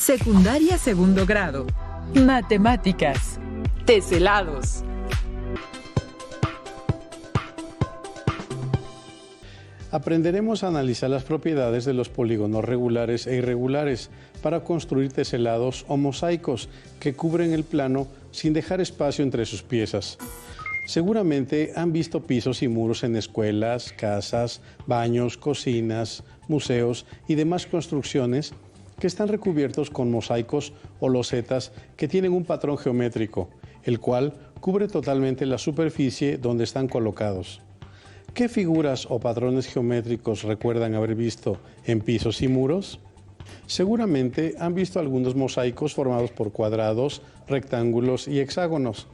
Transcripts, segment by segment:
Secundaria segundo grado. Matemáticas. Teselados. Aprenderemos a analizar las propiedades de los polígonos regulares e irregulares para construir teselados o mosaicos que cubren el plano sin dejar espacio entre sus piezas. Seguramente han visto pisos y muros en escuelas, casas, baños, cocinas, museos y demás construcciones que están recubiertos con mosaicos o losetas que tienen un patrón geométrico, el cual cubre totalmente la superficie donde están colocados. ¿Qué figuras o patrones geométricos recuerdan haber visto en pisos y muros? Seguramente han visto algunos mosaicos formados por cuadrados, rectángulos y hexágonos.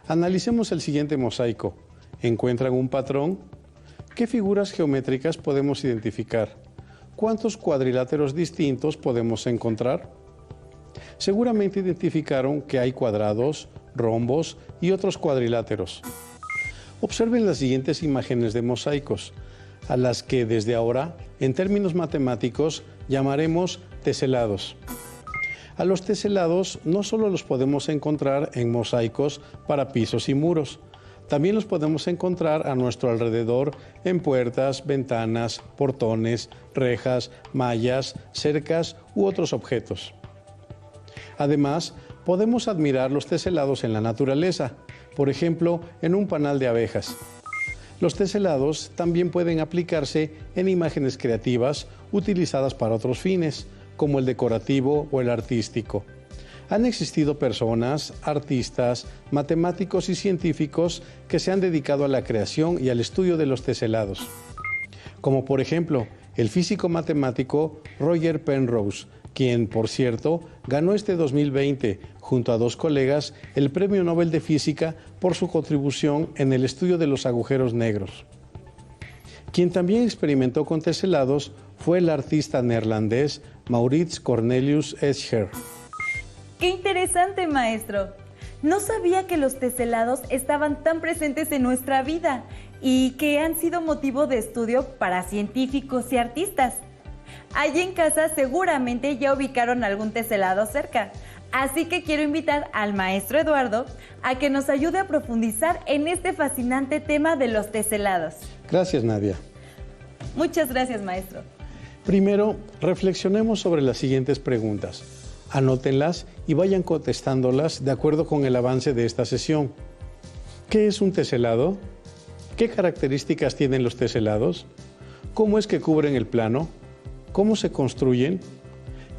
Analicemos el siguiente mosaico. ¿Encuentran un patrón? ¿Qué figuras geométricas podemos identificar? ¿Cuántos cuadriláteros distintos podemos encontrar? Seguramente identificaron que hay cuadrados, rombos y otros cuadriláteros. Observen las siguientes imágenes de mosaicos, a las que desde ahora, en términos matemáticos, llamaremos teselados. A los teselados no solo los podemos encontrar en mosaicos para pisos y muros, también los podemos encontrar a nuestro alrededor en puertas, ventanas, portones, rejas, mallas, cercas u otros objetos. Además, podemos admirar los teselados en la naturaleza, por ejemplo, en un panal de abejas. Los teselados también pueden aplicarse en imágenes creativas utilizadas para otros fines, como el decorativo o el artístico. Han existido personas, artistas, matemáticos y científicos que se han dedicado a la creación y al estudio de los teselados, como por ejemplo el físico matemático Roger Penrose, quien, por cierto, ganó este 2020, junto a dos colegas, el Premio Nobel de Física por su contribución en el estudio de los agujeros negros. Quien también experimentó con teselados fue el artista neerlandés Maurits Cornelius Escher. ¡Qué interesante, maestro! No sabía que los teselados estaban tan presentes en nuestra vida y que han sido motivo de estudio para científicos y artistas. Allí en casa seguramente ya ubicaron algún teselado cerca, así que quiero invitar al maestro Eduardo a que nos ayude a profundizar en este fascinante tema de los teselados. Gracias, Nadia. Muchas gracias, maestro. Primero, reflexionemos sobre las siguientes preguntas. Anótenlas y vayan contestándolas de acuerdo con el avance de esta sesión. ¿Qué es un teselado? ¿Qué características tienen los teselados? ¿Cómo es que cubren el plano? ¿Cómo se construyen?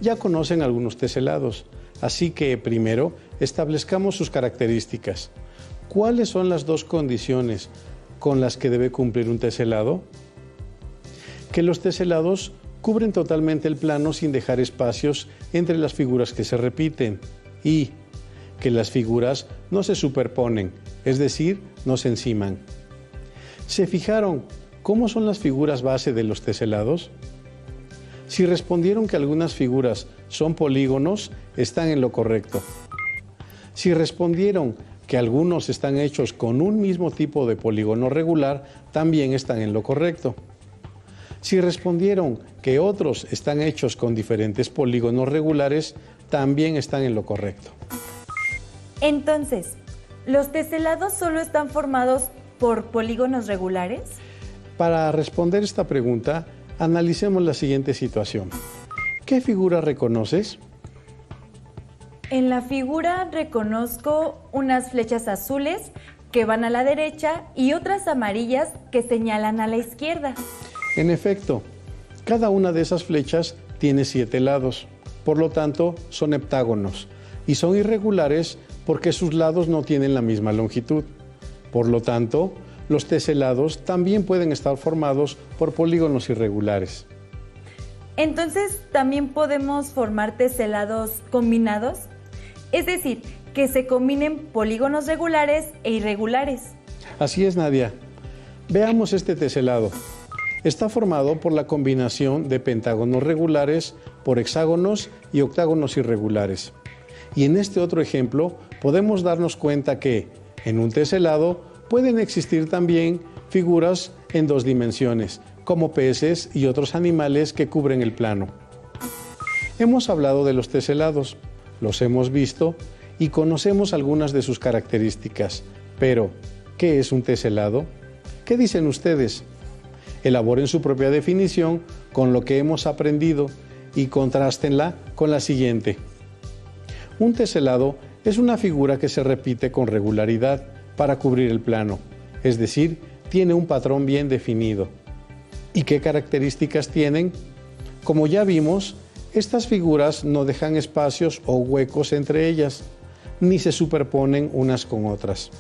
Ya conocen algunos teselados, así que primero establezcamos sus características. ¿Cuáles son las dos condiciones con las que debe cumplir un teselado? Que los teselados cubren totalmente el plano sin dejar espacios entre las figuras que se repiten y que las figuras no se superponen, es decir, no se enciman. ¿Se fijaron cómo son las figuras base de los teselados? Si respondieron que algunas figuras son polígonos, están en lo correcto. Si respondieron que algunos están hechos con un mismo tipo de polígono regular, también están en lo correcto. Si respondieron que otros están hechos con diferentes polígonos regulares, también están en lo correcto. Entonces, ¿los teselados solo están formados por polígonos regulares? Para responder esta pregunta, analicemos la siguiente situación. ¿Qué figura reconoces? En la figura reconozco unas flechas azules que van a la derecha y otras amarillas que señalan a la izquierda. En efecto, cada una de esas flechas tiene 7 lados, por lo tanto son heptágonos y son irregulares porque sus lados no tienen la misma longitud. Por lo tanto, los teselados también pueden estar formados por polígonos irregulares. Entonces, ¿también podemos formar teselados combinados? Es decir, que se combinen polígonos regulares e irregulares. Así es, Nadia. Veamos este teselado. Está formado por la combinación de pentágonos regulares por hexágonos y octágonos irregulares. Y en este otro ejemplo podemos darnos cuenta que en un teselado pueden existir también figuras en 2 dimensiones, como peces y otros animales que cubren el plano. Hemos hablado de los teselados, los hemos visto y conocemos algunas de sus características. Pero, ¿qué es un teselado? ¿Qué dicen ustedes? Elaboren su propia definición con lo que hemos aprendido y contrástenla con la siguiente. Un teselado es una figura que se repite con regularidad para cubrir el plano, es decir, tiene un patrón bien definido. ¿Y qué características tienen? Como ya vimos, estas figuras no dejan espacios o huecos entre ellas, ni se superponen unas con otras.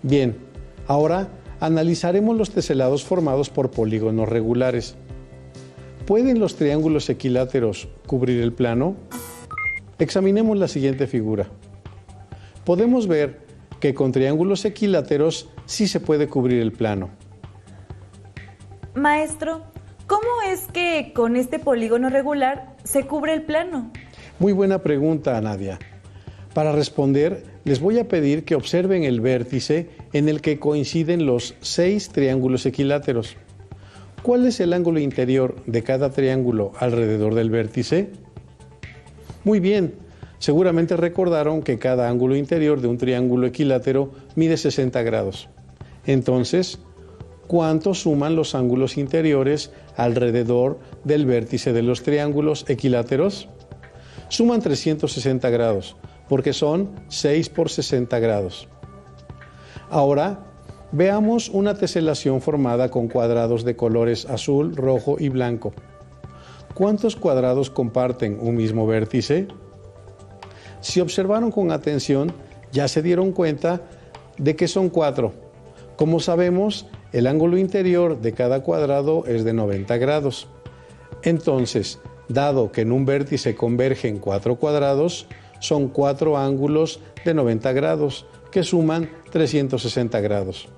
Bien, ahora analizaremos los teselados formados por polígonos regulares. ¿Pueden los triángulos equiláteros cubrir el plano? Examinemos la siguiente figura. Podemos ver que con triángulos equiláteros sí se puede cubrir el plano. Maestro, ¿cómo es que con este polígono regular se cubre el plano? Muy buena pregunta, Nadia. Para responder, les voy a pedir que observen el vértice en el que coinciden los 6 triángulos equiláteros. ¿Cuál es el ángulo interior de cada triángulo alrededor del vértice? Muy bien, seguramente recordaron que cada ángulo interior de un triángulo equilátero mide 60 grados. Entonces, ¿cuánto suman los ángulos interiores alrededor del vértice de los triángulos equiláteros? Suman 360 grados, porque son 6 por 60 grados. Ahora, veamos una teselación formada con cuadrados de colores azul, rojo y blanco. ¿Cuántos cuadrados comparten un mismo vértice? Si observaron con atención, ya se dieron cuenta de que son 4. Como sabemos, el ángulo interior de cada cuadrado es de 90 grados. Entonces, dado que en un vértice convergen 4 cuadrados, son 4 ángulos de 90 grados, que suman 360 grados.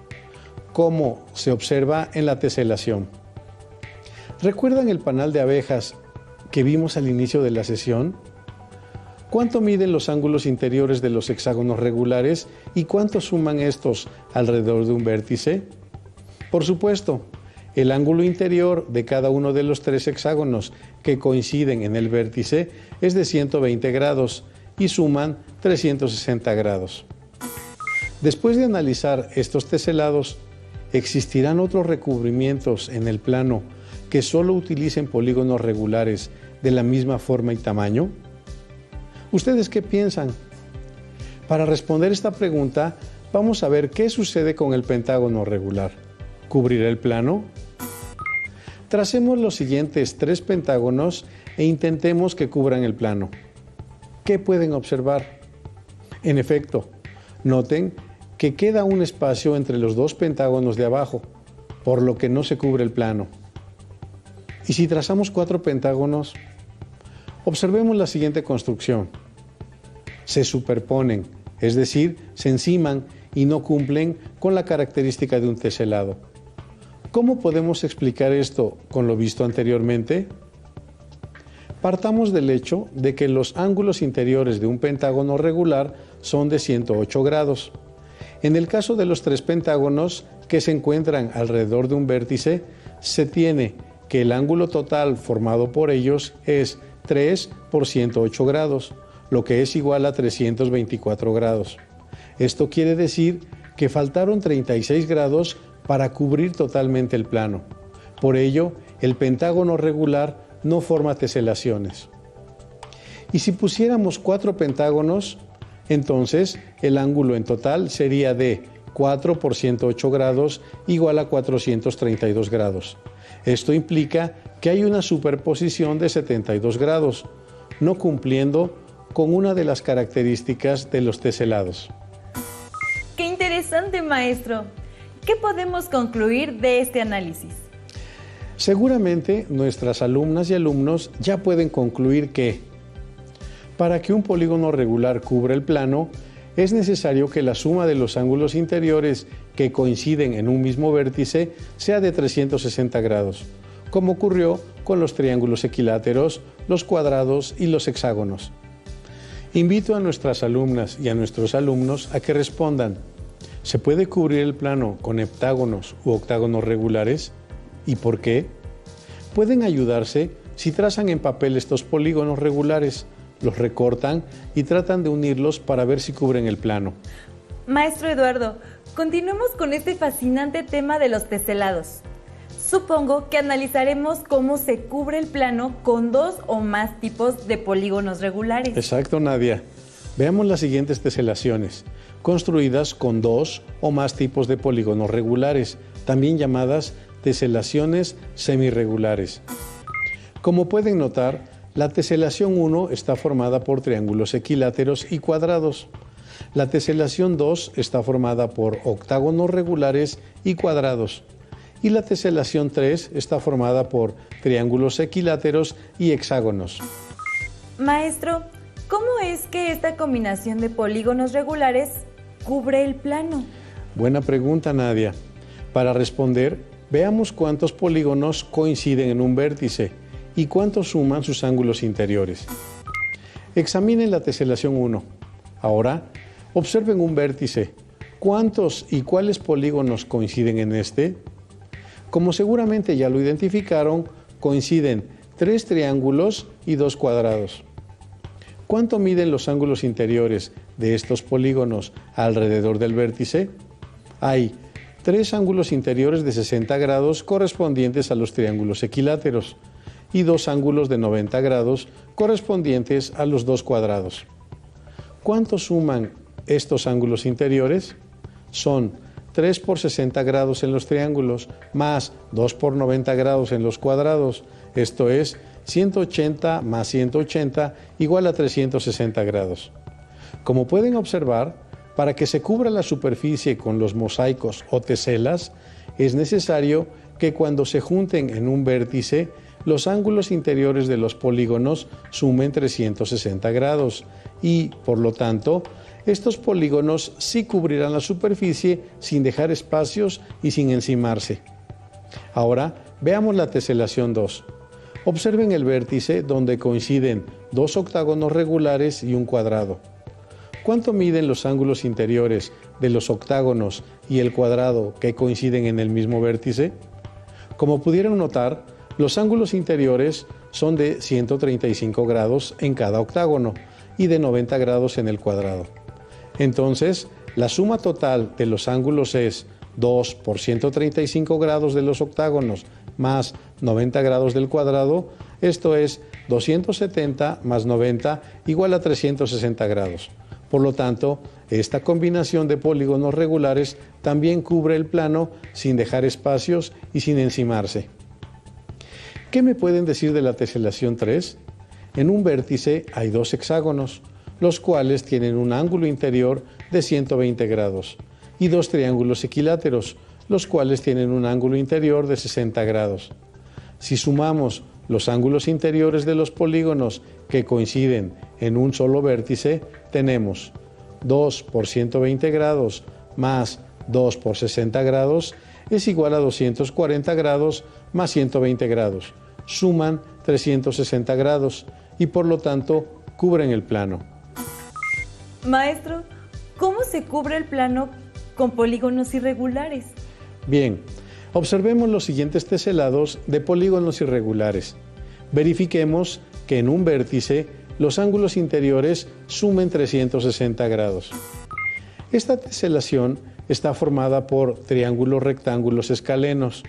¿Cómo se observa en la teselación? ¿Recuerdan el panal de abejas que vimos al inicio de la sesión? ¿Cuánto miden los ángulos interiores de los hexágonos regulares y cuánto suman estos alrededor de un vértice? Por supuesto, el ángulo interior de cada uno de los 3 hexágonos que coinciden en el vértice es de 120 grados y suman 360 grados. Después de analizar estos teselados, ¿existirán otros recubrimientos en el plano que solo utilicen polígonos regulares de la misma forma y tamaño? ¿Ustedes qué piensan? Para responder esta pregunta, vamos a ver qué sucede con el pentágono regular. ¿Cubrirá el plano? Tracemos los siguientes 3 pentágonos e intentemos que cubran el plano. ¿Qué pueden observar? En efecto, noten que queda un espacio entre los 2 pentágonos de abajo, por lo que no se cubre el plano. Y si trazamos 4 pentágonos, observemos la siguiente construcción. Se superponen, es decir, se enciman y no cumplen con la característica de un teselado. ¿Cómo podemos explicar esto con lo visto anteriormente? Partamos del hecho de que los ángulos interiores de un pentágono regular son de 108 grados. En el caso de los 3 pentágonos que se encuentran alrededor de un vértice, se tiene que el ángulo total formado por ellos es 3 por 108 grados, lo que es igual a 324 grados. Esto quiere decir que faltaron 36 grados para cubrir totalmente el plano. Por ello, el pentágono regular no forma teselaciones. Y si pusiéramos 4 pentágonos, entonces el ángulo en total sería de 4 por 108 grados igual a 432 grados. Esto implica que hay una superposición de 72 grados, no cumpliendo con una de las características de los teselados. ¡Qué interesante, maestro! ¿Qué podemos concluir de este análisis? Seguramente nuestras alumnas y alumnos ya pueden concluir que para que un polígono regular cubra el plano, es necesario que la suma de los ángulos interiores que coinciden en un mismo vértice sea de 360 grados, como ocurrió con los triángulos equiláteros, los cuadrados y los hexágonos. Invito a nuestras alumnas y a nuestros alumnos a que respondan: ¿se puede cubrir el plano con heptágonos u octágonos regulares? ¿Y por qué? Pueden ayudarse si trazan en papel estos polígonos regulares, los recortan y tratan de unirlos para ver si cubren el plano. Maestro Eduardo, continuemos con este fascinante tema de los teselados. Supongo que analizaremos cómo se cubre el plano con dos o más tipos de polígonos regulares. Exacto, Nadia. Veamos las siguientes teselaciones, construidas con dos o más tipos de polígonos regulares, también llamadas teselaciones semirregulares. Como pueden notar, la teselación 1 está formada por triángulos equiláteros y cuadrados. La teselación 2 está formada por octágonos regulares y cuadrados. Y la teselación 3 está formada por triángulos equiláteros y hexágonos. Maestro, ¿cómo es que esta combinación de polígonos regulares cubre el plano? Buena pregunta, Nadia. Para responder, veamos cuántos polígonos coinciden en un vértice y cuántos suman sus ángulos interiores. Examinen la teselación 1. Ahora, observen un vértice. ¿Cuántos y cuáles polígonos coinciden en este? Como seguramente ya lo identificaron, coinciden 3 triángulos y 2 cuadrados. ¿Cuánto miden los ángulos interiores de estos polígonos alrededor del vértice? Hay 3 ángulos interiores de 60 grados correspondientes a los triángulos equiláteros y 2 ángulos de 90 grados correspondientes a los 2 cuadrados. ¿Cuánto suman estos ángulos interiores? Son 3 por 60 grados en los triángulos, más 2 por 90 grados en los cuadrados, esto es 180 más 180 igual a 360 grados. Como pueden observar, para que se cubra la superficie con los mosaicos o teselas, es necesario que cuando se junten en un vértice, los ángulos interiores de los polígonos sumen 360 grados y, por lo tanto, estos polígonos sí cubrirán la superficie sin dejar espacios y sin encimarse. Ahora, veamos la teselación 2. Observen el vértice donde coinciden 2 octágonos regulares y un cuadrado. ¿Cuánto miden los ángulos interiores de los octágonos y el cuadrado que coinciden en el mismo vértice? Como pudieron notar, los ángulos interiores son de 135 grados en cada octágono y de 90 grados en el cuadrado. Entonces, la suma total de los ángulos es 2 por 135 grados de los octágonos más 90 grados del cuadrado, esto es 270 más 90 igual a 360 grados. Por lo tanto, esta combinación de polígonos regulares también cubre el plano sin dejar espacios y sin encimarse. ¿Qué me pueden decir de la teselación 3? En un vértice hay 2 hexágonos, los cuales tienen un ángulo interior de 120 grados, y 2 triángulos equiláteros, los cuales tienen un ángulo interior de 60 grados. Si sumamos los ángulos interiores de los polígonos que coinciden en un solo vértice, tenemos 2 por 120 grados más 2 por 60 grados es igual a 240 grados más 120 grados. Suman 360 grados y por lo tanto cubren el plano. Maestro, ¿cómo se cubre el plano con polígonos irregulares? Bien, observemos los siguientes teselados de polígonos irregulares. Verifiquemos que en un vértice los ángulos interiores sumen 360 grados. Esta teselación está formada por triángulos rectángulos escalenos.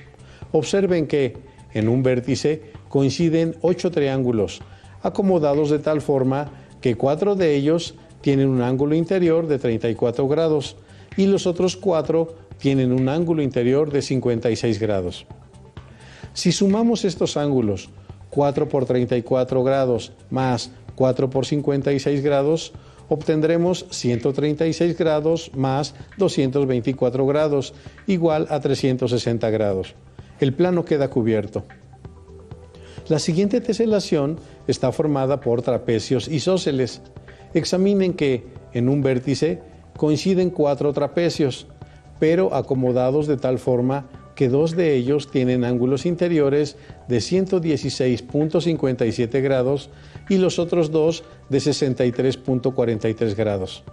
Observen que en un vértice coinciden 8 triángulos, acomodados de tal forma que 4 de ellos tienen un ángulo interior de 34 grados y los otros 4 tienen un ángulo interior de 56 grados. Si sumamos estos ángulos, 4 por 34 grados más 4 por 56 grados, obtendremos 136 grados más 224 grados, igual a 360 grados. El plano queda cubierto. La siguiente teselación está formada por trapecios isósceles. Examinen que en un vértice coinciden 4 trapecios, pero acomodados de tal forma que 2 de ellos tienen ángulos interiores de 116.57 grados y los otros 2 de 63.43 grados.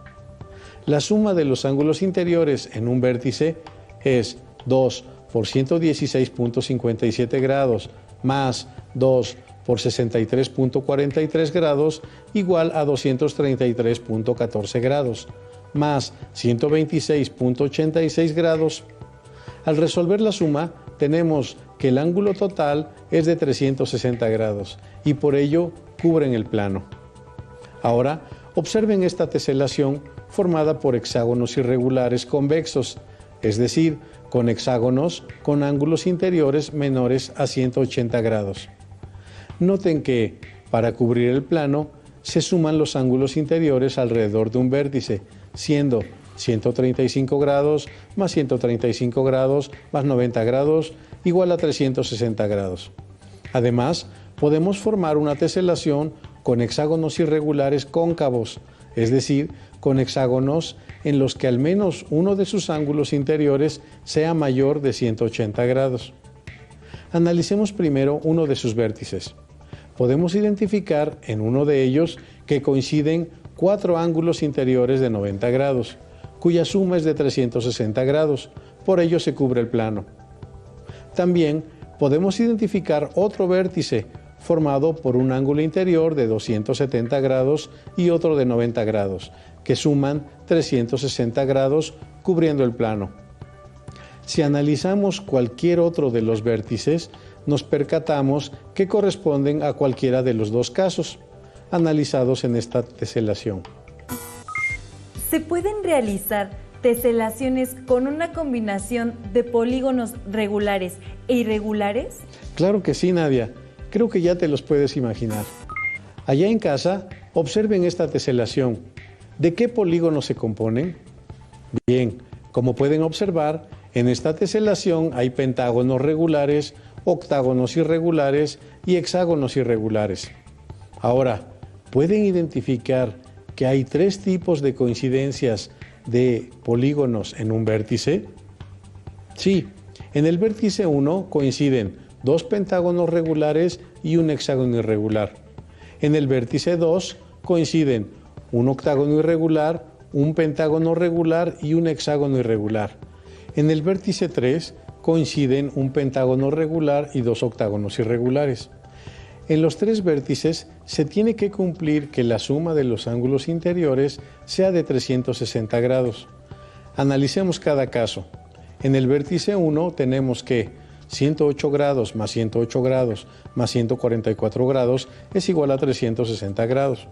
La suma de los ángulos interiores en un vértice es 2 por 116.57 grados más 2 por 63.43 grados igual a 233.14 grados, más 126.86 grados. Al resolver la suma, tenemos que el ángulo total es de 360 grados y por ello cubren el plano. Ahora, observen esta teselación formada por hexágonos irregulares convexos, es decir, con hexágonos con ángulos interiores menores a 180 grados. Noten que, para cubrir el plano, se suman los ángulos interiores alrededor de un vértice, siendo 135 grados más 135 grados más 90 grados igual a 360 grados. Además, podemos formar una teselación con hexágonos irregulares cóncavos, es decir, con hexágonos en los que al menos uno de sus ángulos interiores sea mayor de 180 grados. Analicemos primero uno de sus vértices. Podemos identificar en uno de ellos que coinciden 4 ángulos interiores de 90 grados, cuya suma es de 360 grados, por ello se cubre el plano. También podemos identificar otro vértice formado por un ángulo interior de 270 grados y otro de 90 grados, que suman 360 grados cubriendo el plano. Si analizamos cualquier otro de los vértices, nos percatamos que corresponden a cualquiera de los dos casos analizados en esta teselación. ¿Se pueden realizar teselaciones con una combinación de polígonos regulares e irregulares? Claro que sí, Nadia. Creo que ya te los puedes imaginar. Allá en casa, observen esta teselación. ¿De qué polígonos se componen? Bien, como pueden observar, en esta teselación hay pentágonos regulares, octágonos irregulares y hexágonos irregulares. Ahora, ¿pueden identificar que hay 3 tipos de coincidencias de polígonos en un vértice? Sí, en el vértice 1 coinciden 2 pentágonos regulares y un hexágono irregular. En el vértice 2 coinciden un octágono irregular, un pentágono regular y un hexágono irregular. En el vértice 3 coinciden un pentágono regular y 2 octágonos irregulares. En los 3 vértices se tiene que cumplir que la suma de los ángulos interiores sea de 360 grados. Analicemos cada caso. En el vértice 1 tenemos que 108 grados más 108 grados más 144 grados es igual a 360 grados.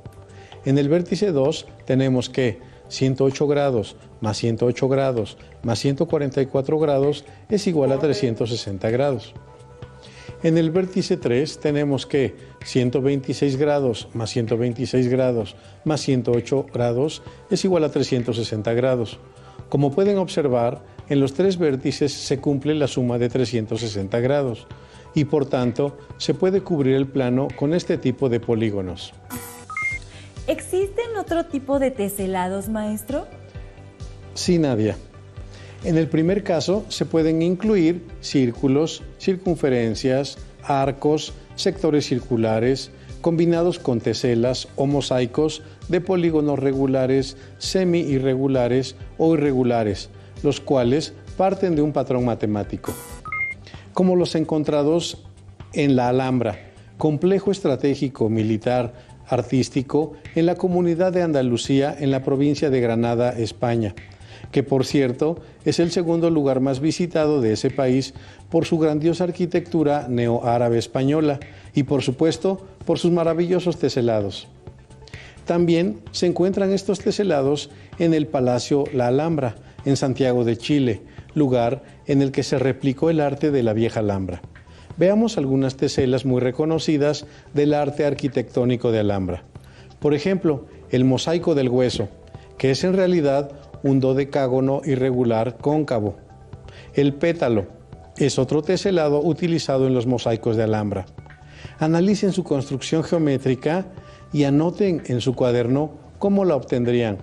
En el vértice 2 tenemos que 108 grados más 108 grados más 144 grados es igual a 360 grados. En el vértice 3 tenemos que 126 grados más 126 grados más 108 grados es igual a 360 grados. Como pueden observar, en los 3 vértices se cumple la suma de 360 grados y por tanto se puede cubrir el plano con este tipo de polígonos. ¿Existen otro tipo de teselados, maestro? Sí, Nadia. En el primer caso se pueden incluir círculos, circunferencias, arcos, sectores circulares, combinados con teselas o mosaicos de polígonos regulares, semi-irregulares o irregulares, los cuales parten de un patrón matemático. Como los encontrados en la Alhambra, complejo estratégico militar artístico en la Comunidad de Andalucía en la provincia de Granada, España, que por cierto es el segundo lugar más visitado de ese país por su grandiosa arquitectura neoárabe española y por supuesto por sus maravillosos teselados. También se encuentran estos teselados en el Palacio La Alhambra, en Santiago de Chile, lugar en el que se replicó el arte de la vieja Alhambra. Veamos algunas teselas muy reconocidas del arte arquitectónico de Alhambra. Por ejemplo, el mosaico del hueso, que es en realidad un dodecágono irregular cóncavo. El pétalo es otro teselado utilizado en los mosaicos de Alhambra. Analicen su construcción geométrica y anoten en su cuaderno cómo la obtendrían.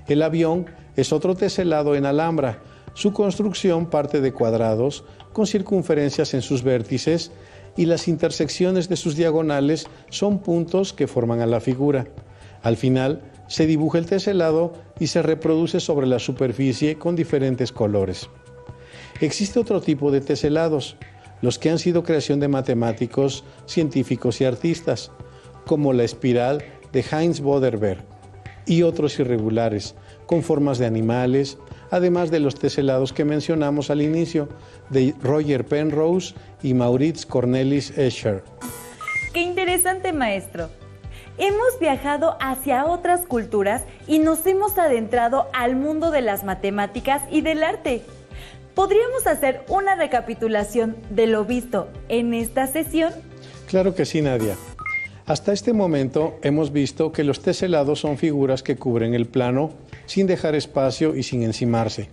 El avión es otro teselado en Alhambra. Su construcción parte de cuadrados con circunferencias en sus vértices y las intersecciones de sus diagonales son puntos que forman a la figura. Al final se dibuja el teselado y se reproduce sobre la superficie con diferentes colores. Existe otro tipo de teselados, los que han sido creación de matemáticos, científicos y artistas, como la espiral de Heinz Boderberg, y otros irregulares, con formas de animales, además de los teselados que mencionamos al inicio, de Roger Penrose y Maurits Cornelis Escher. ¡Qué interesante, maestro! Hemos viajado hacia otras culturas y nos hemos adentrado al mundo de las matemáticas y del arte. ¿Podríamos hacer una recapitulación de lo visto en esta sesión? Claro que sí, Nadia. Hasta este momento hemos visto que los teselados son figuras que cubren el plano sin dejar espacio y sin encimarse.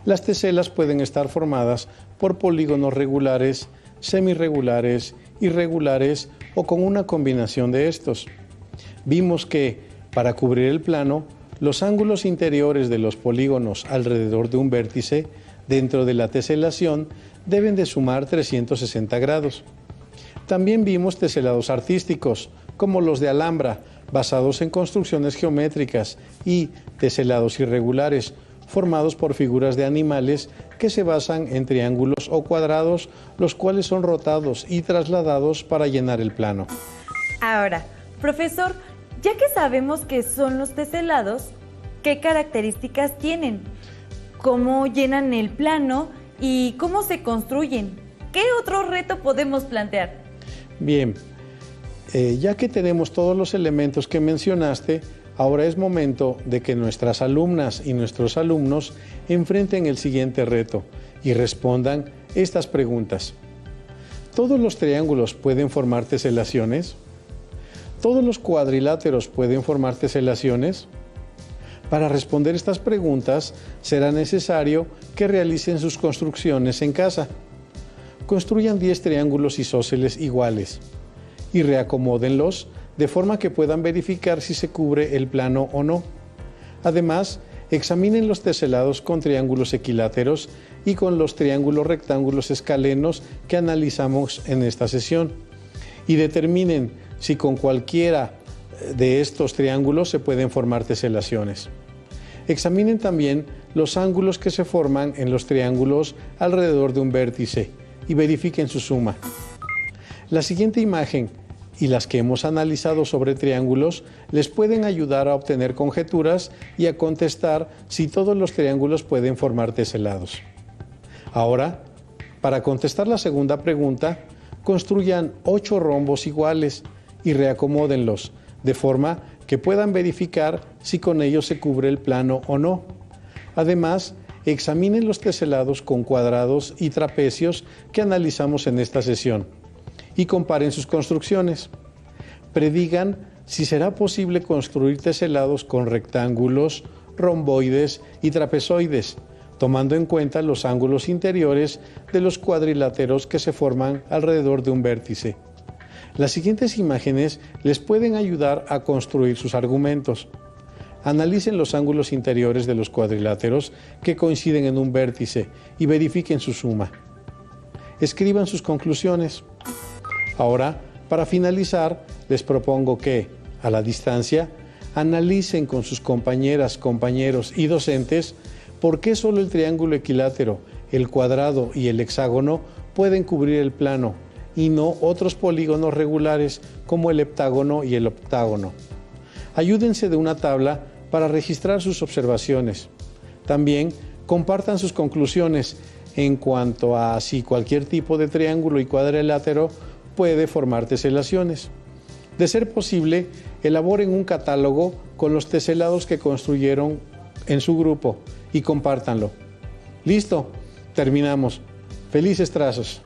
Las teselas pueden estar formadas por polígonos regulares, semirregulares, irregulares o con una combinación de estos. Vimos que, para cubrir el plano, los ángulos interiores de los polígonos alrededor de un vértice dentro de la teselación deben de sumar 360 grados. También vimos teselados artísticos, como los de Alhambra, basados en construcciones geométricas, y teselados irregulares, formados por figuras de animales que se basan en triángulos o cuadrados, los cuales son rotados y trasladados para llenar el plano. Ahora, profesor, ya que sabemos qué son los teselados, ¿qué características tienen? ¿Cómo llenan el plano y cómo se construyen? ¿Qué otro reto podemos plantear? Bien, ya que tenemos todos los elementos que mencionaste, ahora es momento de que nuestras alumnas y nuestros alumnos enfrenten el siguiente reto y respondan estas preguntas. ¿Todos los triángulos pueden formar teselaciones? ¿Todos los cuadriláteros pueden formar teselaciones? Para responder estas preguntas, será necesario que realicen sus construcciones en casa. Construyan 10 triángulos isósceles iguales y reacomódenlos de forma que puedan verificar si se cubre el plano o no. Además, examinen los teselados con triángulos equiláteros y con los triángulos rectángulos escalenos que analizamos en esta sesión y determinen si con cualquiera de estos triángulos se pueden formar teselaciones. Examinen también los ángulos que se forman en los triángulos alrededor de un vértice y verifiquen su suma. La siguiente imagen y las que hemos analizado sobre triángulos les pueden ayudar a obtener conjeturas y a contestar si todos los triángulos pueden formar teselados. Ahora, para contestar la segunda pregunta, construyan 8 rombos iguales y reacomódenlos de forma que puedan verificar si con ellos se cubre el plano o no. Además, examinen los teselados con cuadrados y trapecios que analizamos en esta sesión y comparen sus construcciones. Predigan si será posible construir teselados con rectángulos, romboides y trapezoides, tomando en cuenta los ángulos interiores de los cuadriláteros que se forman alrededor de un vértice. Las siguientes imágenes les pueden ayudar a construir sus argumentos. Analicen los ángulos interiores de los cuadriláteros que coinciden en un vértice y verifiquen su suma. Escriban sus conclusiones. Ahora, para finalizar, les propongo que, a la distancia, analicen con sus compañeras, compañeros y docentes por qué solo el triángulo equilátero, el cuadrado y el hexágono pueden cubrir el plano y no otros polígonos regulares como el heptágono y el octágono. Ayúdense de una tabla para registrar sus observaciones. También compartan sus conclusiones en cuanto a si cualquier tipo de triángulo y cuadrilátero puede formar teselaciones. De ser posible, elaboren un catálogo con los teselados que construyeron en su grupo y compártanlo. ¡Listo! Terminamos. ¡Felices trazos!